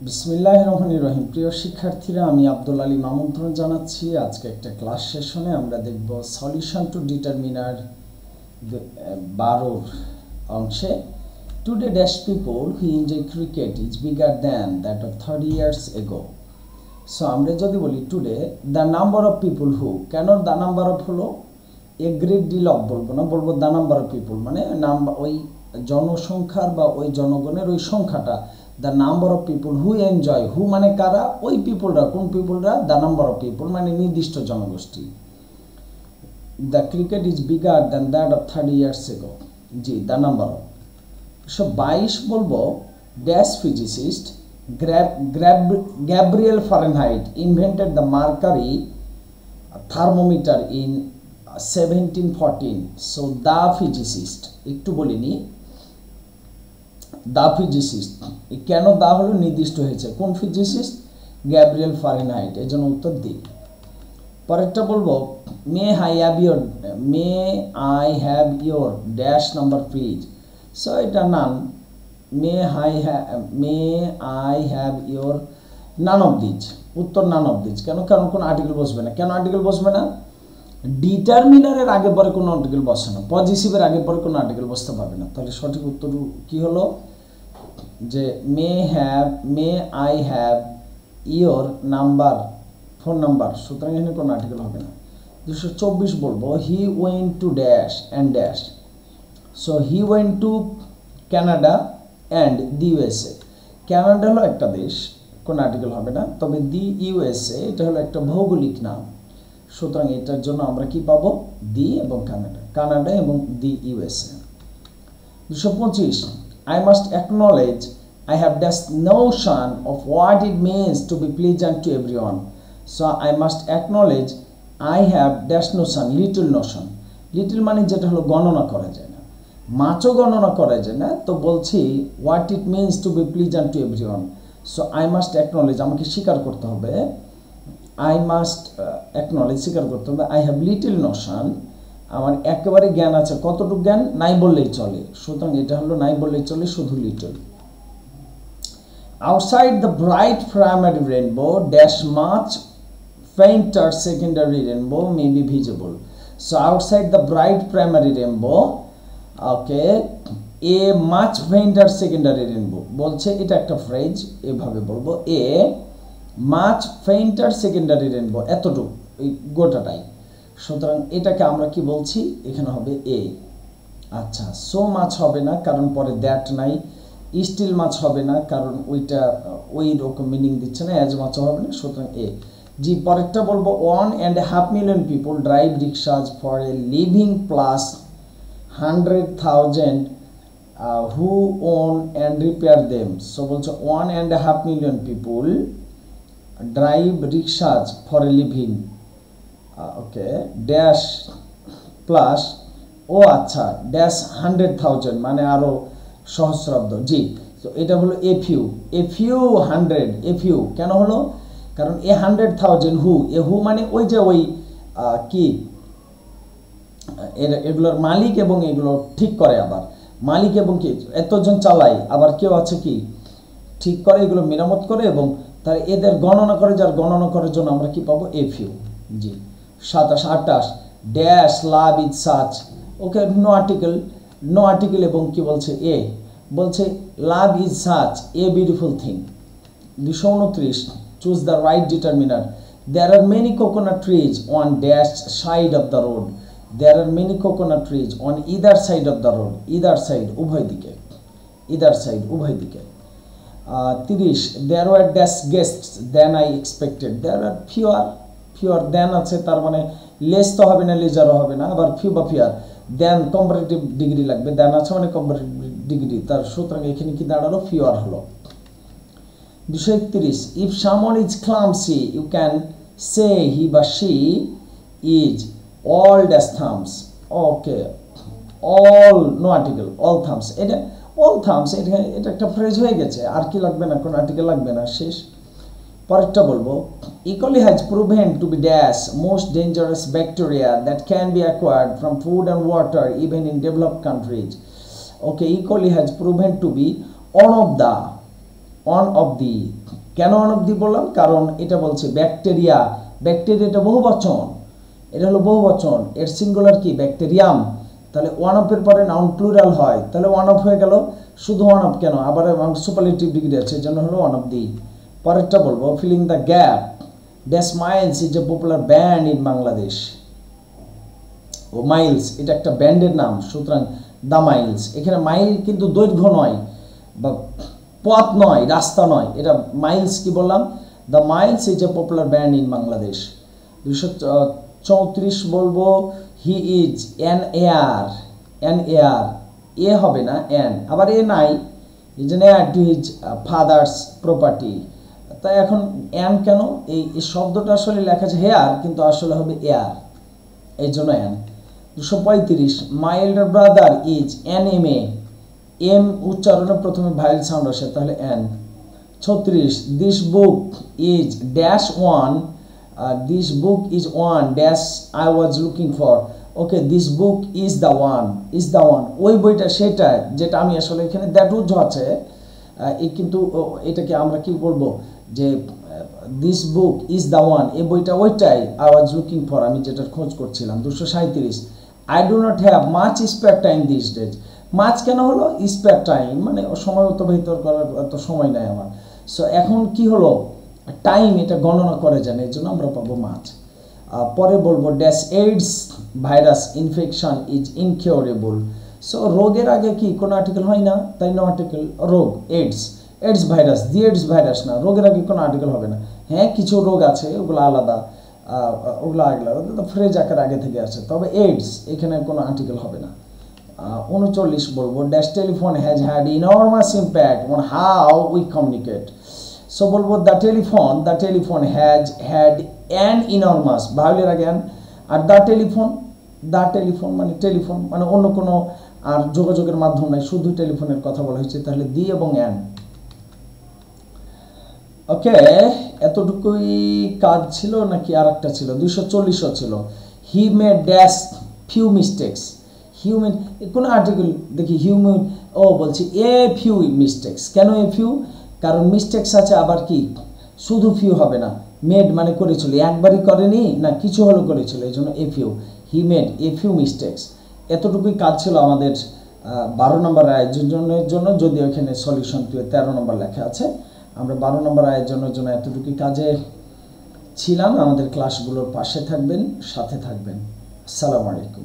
বিসমিল্লাহির রহমানির রহিম। প্রিয় শিক্ষার্থীরা, আমি আব্দুল আলীম আমন্ত্রণ জানাচ্ছি। আজকে একটা ক্লাস সেশনে আমরা দেখব সলিউশন টু ডিটারমিনার 12 অংশে today dash people who enjoy cricket is bigger than that of 30 years ago। So আমরা যদি বলি today the number of people হু, কেন দ্য নাম্বার অফ হলো এ গ্রেট ডিল অফ বলবো না, বলবো দ্য নাম্বার অফ পিপল, মানে নাম্বার ওই জনসংখ্যার বা ওই জনগণের ওই সংখ্যাটা। The number of people who enjoy, who মানে কারা, ওই পিপলরা, কোন পিপলরা, দ্য নাম্বার অফ পিপল মানে নির্দিষ্ট জনগোষ্ঠী। The cricket is bigger than that of 30 years ago, জি দ্য নাম্বার অফ। 22 বলবো dash physicist Gabriel Fahrenheit invented the mercury thermometer in 1714। So the physicist, একটু বলিনি, দ্য ফিজিসিস্ট, কেন দা হলো নির্দিষ্ট হয়েছে, কোন ফিজিসিস্ট, গ্যাব্রিয়েল ফারেনহাইট, এই জন্য উত্তর দিই। পরেরটা বলবো may I have your dash number please. So এটা none, may I have your none of these, উত্তর নান অফ দিজ। কেন, কারণ কোনো আর্টিকেল বসবে না। কেন আর্টিকেল বসবে না? ডিটারমিনারের আগে পরে কোনো আর্টিকেল বসে না, পজিটিভের আগে পরে কোনো আর্টিকেল বসতে পারবে না। তাহলে সঠিক উত্তর কি হলো যে মে I have your number, phone number, সুতরাং এখানে কোনো আর্টিকেল হবে না। 224 বলবো he went to dash and dash. So he went to Canada and the USA. Canada হলো একটা দেশ, কোনো আর্টিকেল হবে না, তবে দি ইউএসএ এটা হলো একটা ভৌগোলিক নাম, সুতরাং এটার জন্য আমরা কি পাবো, দি এবং কানাডা এবং দি USA. 225 I must acknowledge I have dash notion of what it means to be pleasant to everyone. So I must acknowledge I have dash notion, little notion. Little মানে যেটা হলো গণনা করা যায় না, মাছও গণনা করা যায় না, তো বলছি what it means to be pleasant to everyone. So I must acknowledge, আমাকে স্বীকার করতে হবে, I must acknowledge, স্বীকার করতে হবে, I have little notion, আমার একেবারে জ্ঞান আছে, কতটুকু জ্ঞান, নাই বললেই চলে, সুতরাং এটা হলো নাই বললেই চলে, শুধু little. Outside the bright primary rainbow dash much fainter secondary rainbow may be visible. So outside the bright primary rainbow, okay, a much fainter secondary rainbow বলছে, এটা একটা ফ্রেজ, এভাবে বলবো a much fainter secondary rainbow, এতটুকু এই গোটাটাই, সুতরাং এটাকে আমরা কি বলছি, এখানে হবে এ। আচ্ছা, সো মাছ হবে না কারণ পরে দ্যাট নাই, স্টিল মাছ হবে না কারণ ওইটা ওই রকম মিনিং দিচ্ছে না, অ্যাজ মাছও হবে না, সুতরাং এ। জি পরেরটা বলবো 1.5 million people drive rickshaws for a living plus 100,000 who own and repair them. So বলছে 1.5 million people drive rickshaws for a living, okay, dash plus, ও আচ্ছা, ড্যাশ 100,000 মানে আরো সহস্রাব্দ, জি। তো এটা হলো এ ফিউ 100, এ ফিউ কেন হলো, কারণ এ 100,000 হু, এ হু মানে ওই যে ওই কি এগুলোর মালিক এবং এগুলো ঠিক করে, আবার মালিক এবং কি এতজন চালায়, আবার কেউ আছে কি ঠিক করে, এগুলো মেরামত করে, এবং তার এদের গণনা করে, যার গণনা করার জন্য আমরা কি পাবো, এ ফিউ, জি। 27, 28 dash love is such, okay, no article এবং কি বলছে, এ বলছে love is such a beautiful thing. 229 choose the right determiner. There are many coconut trees on dash side of the road. There are many coconut trees on either side of the road, either side উভয় দিকে, either side উভয় দিকে। 30 there were dash guests than I expected. দেয়ার আর ফিওর দেন আছে, তার মানে less তো হবে না, লেজারও হবে না, আবার ফিউ বা ফিয়ার, দেন কম্পারেটিভ ডিগ্রি লাগবে, দেন আছে মানে কম্পারেটিভ ডিগ্রি, তার সুতরাং এখানে কি দাঁড়ালো, ফিওর হলো। 231 if someone is clumsy you can say he বা she is all dash thumbs, okay, all no article, all thumbs, এটা অল থামস, এটা একটা ফ্রেজ হয়ে গেছে, আর কি লাগবে না, কোনো আর্টিকেল লাগবে না, শেষ। পরেরটা বলবো E coli has proven to be dash most dangerous bacteria that can be acquired from food and water even in developed countries. Okay, E coli has proven to be one of the one of the. কেন one of দি বললাম? কারণ এটা বলছে bacteria, ব্যাকটেরিয়াটা বহুবচন, এটা হলো বহুবচন, এর সিঙ্গুলার কি? ব্যাকটেরিয়াম। তাহলে ওয়ান অফের পরে নাউন প্লুরাল হয়, তাহলে ওয়ান অফ হয়ে গেল। শুধু ওয়ান অফ কেন, আবার সুপারলেটিভ ডিগ্রি আছে, এই জন্য হলো ওয়ান অফ দি। পরেরটা বলবো filling the gap, dash Miles is a popular band in Bangladesh. ও মাইলস এটা একটা ব্যান্ডের নাম, সুতরাং দ্য মাইলস, এখানে মাইল কিন্তু দৈর্ঘ্য নয় বা পথ নয়, রাস্তা নয়, এটা মাইলস কি বললাম? The Miles is a popular band in Bangladesh. 234 বলবো he is an heir, an heir, a হবে না অ্যান, আবার এ নাই, is an heir to his father's property. তাই এখন অ্যান কেন? এই শব্দটা আসলে লেখা আছে হেয়ার, কিন্তু আসলে হবে এয়ার, এই জন্য an. 235 my elder brother is an M A, M উচ্চারণে প্রথমে ভাইল সাউন্ড আসে, তাহলে an. 36 this book is dash one, this book is one dash I was looking for. Okay, this book is the one, is the one, ওই বইটা সেটা যেটা আমি আসলে এখানে দ্যাট উজ্জ আছে, কিন্তু এটাকে আমরা কি বলবো যে this book is the one, এই বইটা ওইটাই আই ওয়াজ লুকিং ফর, আমি যেটার খোঁজ করছিলাম। 237 I do not have much spare time this days. মাছ কেন হলো? স্পেয়ার টাইম মানে সময় অতিবাহিত করার এত সময় নাই আমার। সো এখন কি হলো? টাইম এটা গণনা করে যান, এর জন্য আমরা পাবো মাছ। পরে বলবো dash AIDS virus infection is incurable. So রোগের আগে কি কোনো আর্টিকেল হয় না, তাই না আর্টিকেল রোগ, এইডস, এইডস ভাইরাস, দি এইডস ভাইরাস না, রোগের আগে কোনো আর্টিকেল হবে না। হ্যাঁ কিছু রোগ আছে ওগুলো আলাদা, ওগুলো আলাদা, তো ফ্রেজ আকার আগে থেকে আছে, তবে এইডস এখানে কোনো আর্টিকেল হবে না। 39 বলবো dash telephone has had enormous impact on how we communicate. So বলবো the telephone has had an enormous, ভাইলের আগে অ্যান, আর দ্য টেলিফোন মানে টেলিফোন মানে অন্য কোনো আর যোগাযোগের মাধ্যম নাই, শুধু টেলিফোনের কথা বলা হয়েছে, তাহলে দি এবং অ্যান। ওকে, এতটুকুই কাজ ছিল নাকি আর একটা ছিল? 240ও ছিল। He made dash few mistakes, human কোনো আর্টিকেল দেখি হিউম্যান, ও বলছি এ ফিউ মিস্টেক্স, কেন এ ফিউ? কারণ মিস্টেক্স আছে, আবার কি শুধু ফিউ হবে না, মেড মানে করেছিল, একবারই করেনি না, কিছু হলো করেছিল, এই জন্য a few, he made a few mistakes. এতটুকুই কাজ ছিল আমাদের 12 নম্বর আয়োজনের জন্য, যদিও এখানে সলিউশন 13 নম্বর লেখা আছে। আমরা 12 নম্বর আয়োজনের জন্য এতটুকুই কাজে ছিলাম। আমাদের ক্লাসগুলোর পাশে থাকবেন, সাথে থাকবেন। আসসালামু আলাইকুম।